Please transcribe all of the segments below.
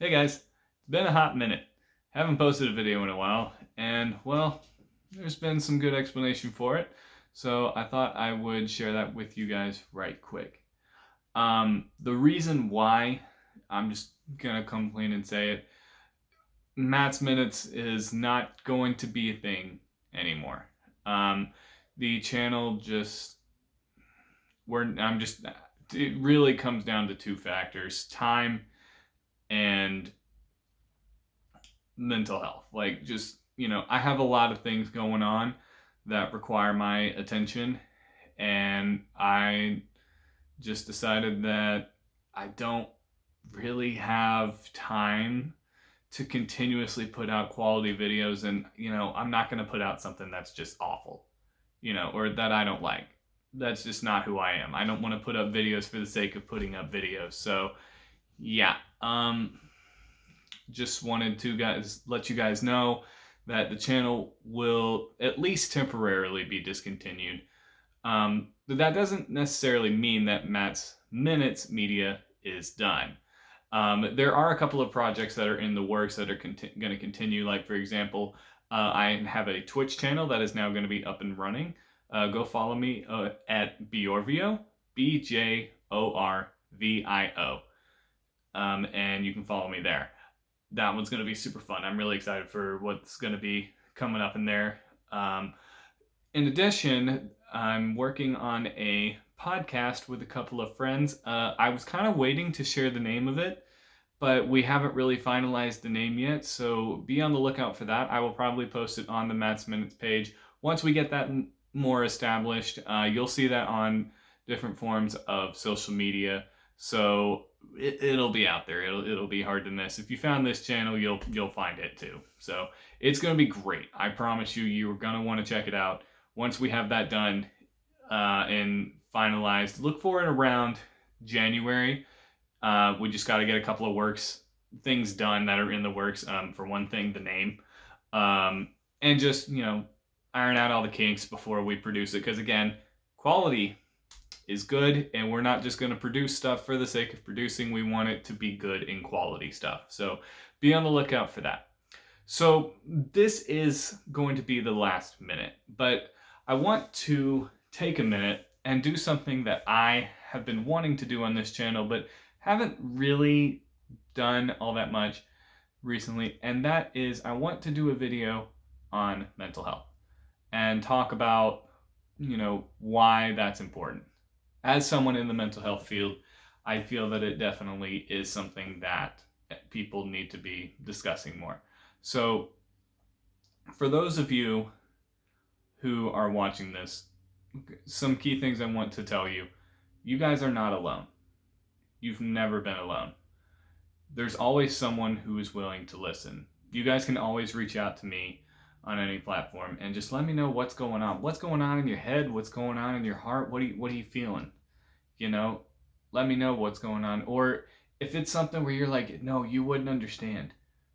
Hey guys, it's been a hot minute. Haven't posted a video in a while, and well, there's been some good explanation for it, so I thought I would share that with you guys right quick. The reason why, I'm just gonna come clean and say it, Matt's Minutes is not going to be a thing anymore. Um, the channel just, it really comes down to two factors: time and mental health. Like, just, I have a lot of things going on that require my attention, and I just decided that I don't really have time to continuously put out quality videos. And, I'm not going to put out something that's just awful, or that I don't like. That's just not who I am. I don't want to put up videos for the sake of putting up videos. So, yeah. Just wanted to let you guys know that the channel will at least temporarily be discontinued. But that doesn't necessarily mean that Matt's Minutes Media is done. There are a couple of projects that are in the works that are going to continue. Like, for example, I have a Twitch channel that is now going to be up and running. Go follow me at Bjorvio, BJORVIO, and you can follow me there. That one's going to be super fun. I'm really excited for what's going to be coming up in there. In addition, I'm working on a podcast with a couple of friends. I was kind of waiting to share the name of it, but we haven't really finalized the name yet, so be on the lookout for that. I will probably post it on the Matt's Minutes page. Once we get that more established, you'll see that on different forms of social media. So it'll be out there. It'll be hard to miss. If you found this channel, you'll find it too. So it's gonna be great. I promise you, you're gonna want to check it out. Once we have that done and finalized, look for it around January. We just got to get a couple of things done that are in the works. For one thing, the name, and just iron out all the kinks before we produce it. Because again, quality is good, and we're not just going to produce stuff for the sake of producing. We want it to be good in quality stuff. So be on the lookout for that. So this is going to be the last minute, but I want to take a minute and do something that I have been wanting to do on this channel, but haven't really done all that much recently. And that is, I want to do a video on mental health and talk about, why that's important. As someone in the mental health field, I feel that it definitely is something that people need to be discussing more. So for those of you who are watching this, some key things I want to tell you. You guys are not alone. You've never been alone. There's always someone who is willing to listen. You guys can always reach out to me on any platform and just let me know what's going on. What's going on in your head? What's going on in your heart? What are you feeling? Let me know what's going on. Or if it's something where you're like, no, you wouldn't understand.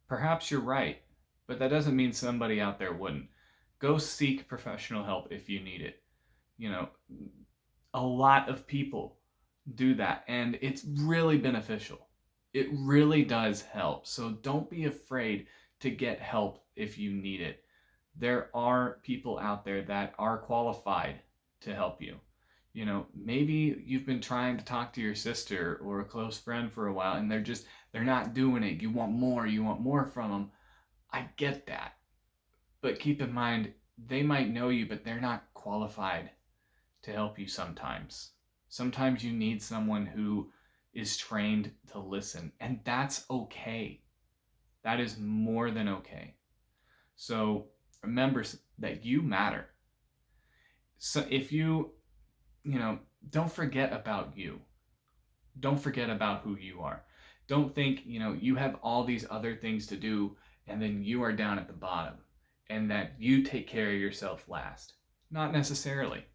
Perhaps you're right, but that doesn't mean somebody out there wouldn't. Go seek professional help if you need it. A lot of people do that, and it's really beneficial. It really does help. So don't be afraid to get help if you need it. There are people out there that are qualified to help you. Maybe you've been trying to talk to your sister or a close friend for a while, and they're not doing it. You want more from them. I get that. But keep in mind, they might know you, but they're not qualified to help you sometimes. Sometimes you need someone who is trained to listen, and that's okay. That is more than okay. So remember that you matter. So if don't forget about you. Don't forget about who you are. Don't think, you have all these other things to do and then you are down at the bottom and that you take care of yourself last. Not necessarily.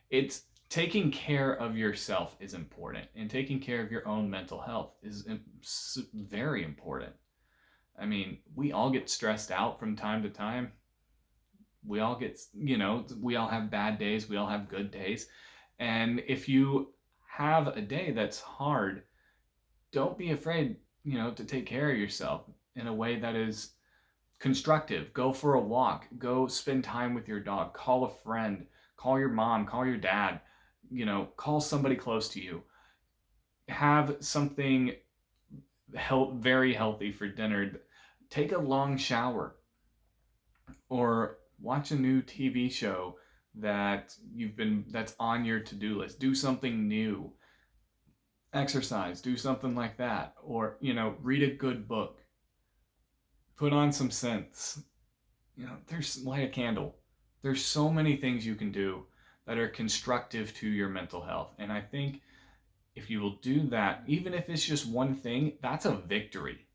It's taking care of yourself is important, and taking care of your own mental health is very important. I mean, we all get stressed out from time to time. We all we all have bad days. We all have good days. And if you have a day that's hard, don't be afraid to take care of yourself in a way that is constructive. Go for a walk, go spend time with your dog, call a friend, call your mom, call your dad, call somebody close to you. Have something very healthy for dinner. Take a long shower, or watch a new TV show that's on your to-do list. Do something new. Exercise, do something like that, or read a good book. Put on some scents. There's light a candle. There's so many things you can do that are constructive to your mental health. And I think if you will do that, even if it's just one thing, that's a victory.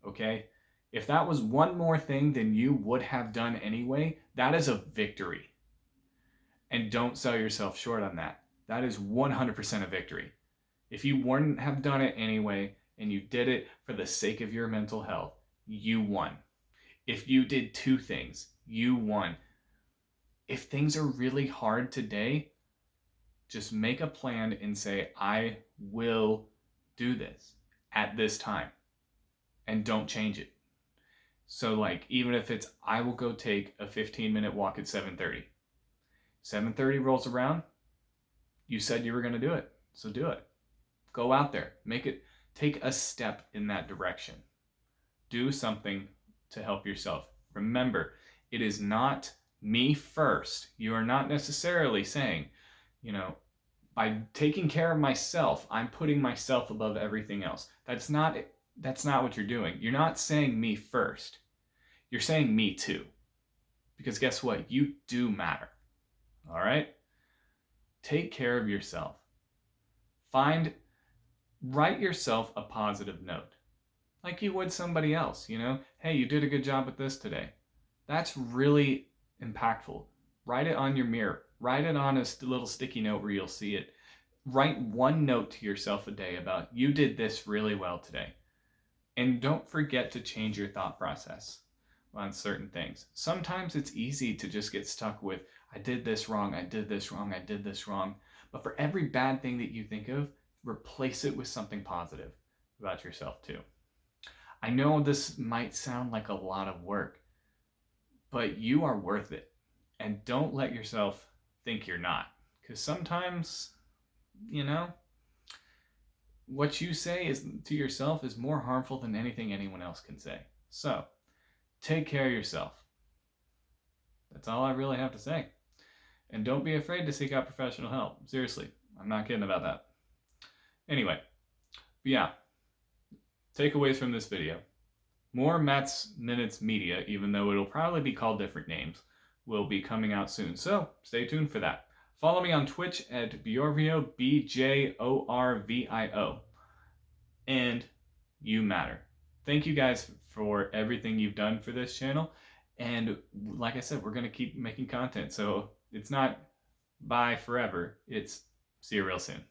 Okay? If that was one more thing than you would have done anyway, that is a victory. And don't sell yourself short on that. That is 100% a victory. If you wouldn't have done it anyway, and you did it for the sake of your mental health, you won. If you did two things, you won. If things are really hard today, just make a plan and say, I will do this at this time, and don't change it. So even if it's, I will go take a 15-minute walk at 7:30. 7:30 rolls around, you said you were going to do it, so do it. Go out there, take a step in that direction. Do something to help yourself. Remember, it is not me first. You are not necessarily saying, by taking care of myself, I'm putting myself above everything else. That's not what you're doing. You're not saying me first. You're saying me too. Because guess what? You do matter. All right? Take care of yourself. Write yourself a positive note. Like you would somebody else, Hey, you did a good job with this today. That's really impactful. Write it on your mirror. Write it on a little sticky note where you'll see it. Write one note to yourself a day about, you did this really well today. And don't forget to change your thought process on certain things. Sometimes it's easy to just get stuck with, I did this wrong, I did this wrong, I did this wrong. But for every bad thing that you think of, replace it with something positive about yourself too. I know this might sound like a lot of work, but you are worth it. And don't let yourself think you're not. Because sometimes, what you say to yourself is more harmful than anything anyone else can say. So, take care of yourself. That's all I really have to say. And don't be afraid to seek out professional help. Seriously, I'm not kidding about that. Anyway, but yeah, takeaways from this video. More Matt's Minutes Media, even though it'll probably be called different names, will be coming out soon. So stay tuned for that. Follow me on Twitch at Bjorvio, BJORVIO. And you matter. Thank you guys for everything you've done for this channel. And like I said, we're going to keep making content. So it's not bye forever. It's see you real soon.